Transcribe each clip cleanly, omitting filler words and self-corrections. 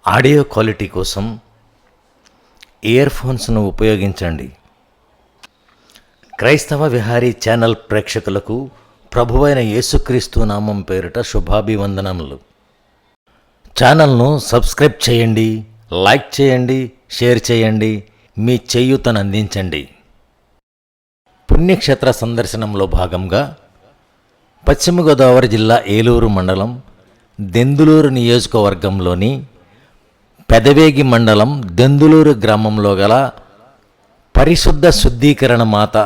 Audio quality కోసం year ఫోన్స్ను ఉపయోగించండి. క్రైస్తవ విహారీ ఛానల్ ప్రేక్షకులకు ప్రభువైన యేసుక్రీస్తు నామం పేరిట శుభాభివందనములు. ఛానల్ను సబ్స్క్రైబ్ చేయండి, లైక్ చేయండి, షేర్ చేయండి, మీ చేయూతను అందించండి. పుణ్యక్షేత్ర సందర్శనంలో భాగంగా పశ్చిమ గోదావరి జిల్లా ఏలూరు మండలం దెందులూరు నియోజకవర్గంలోని పెదవేగి మండలం దెందులూరు గ్రామంలో గల పరిశుద్ధ శుద్ధీకరణ మాత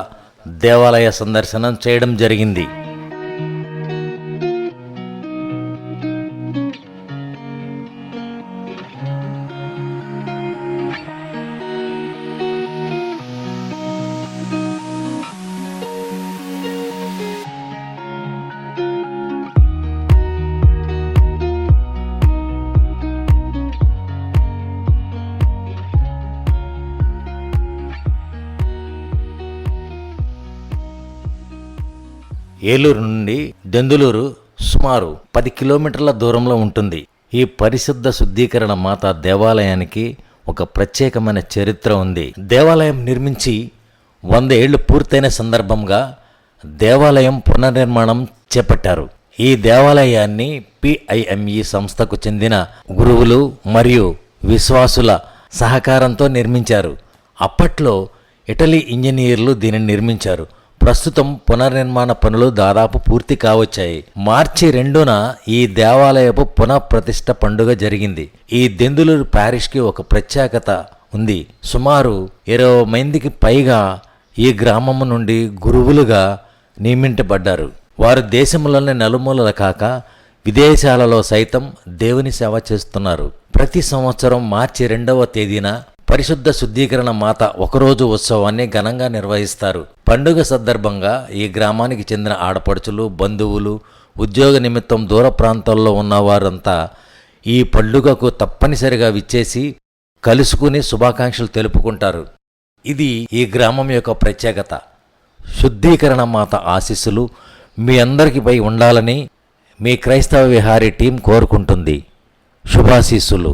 దేవాలయ సందర్శనం చేయడం జరిగింది. ఏలూరు నుండి దెందులూరు సుమారు 10 కిలోమీటర్ల దూరంలో ఉంటుంది. ఈ పరిశుద్ధ శుద్ధీకరణ మాత దేవాలయానికి ఒక ప్రత్యేకమైన చరిత్ర ఉంది. దేవాలయం నిర్మించి 100 ఏళ్లు పూర్తయిన సందర్భంగా దేవాలయం పునర్నిర్మాణం చేపట్టారు. ఈ దేవాలయాన్ని PIME సంస్థకు చెందిన గురువులు మరియు విశ్వాసుల సహకారంతో నిర్మించారు. అప్పట్లో ఇటలీ ఇంజనీర్లు దీనిని నిర్మించారు. ప్రస్తుతం పునర్నిర్మాణ పనులు దాదాపు పూర్తి కావచ్చాయి. మార్చి 2న ఈ దేవాలయపు పునఃప్రతిష్ఠ పండుగ జరిగింది. ఈ దెందులూరు ప్యారిష్కి ఒక ప్రత్యేకత ఉంది. సుమారు 20 మందికి పైగా ఈ గ్రామం నుండి గురువులుగా నియమించబడ్డారు. వారు దేశంలోని నలుమూలల కాక విదేశాలలో సైతం దేవుని సేవ చేస్తున్నారు. ప్రతి సంవత్సరం మార్చి 2వ తేదీన పరిశుద్ధ శుద్ధీకరణ మాత ఒకరోజు ఉత్సవాన్ని ఘనంగా నిర్వహిస్తారు. పండుగ సందర్భంగా ఈ గ్రామానికి చెందిన ఆడపడుచులు, బంధువులు, ఉద్యోగ నిమిత్తం దూర ప్రాంతాల్లో ఉన్నవారంతా ఈ పండుగకు తప్పనిసరిగా విచ్చేసి కలుసుకుని శుభాకాంక్షలు తెలుపుకుంటారు. ఇది ఈ గ్రామం యొక్క ప్రత్యేకత. శుద్ధీకరణ మాత ఆశీస్సులు మీ అందరికీపై ఉండాలని మీ క్రైస్తవ విహారీ టీం కోరుకుంటుంది. శుభాశీస్సులు.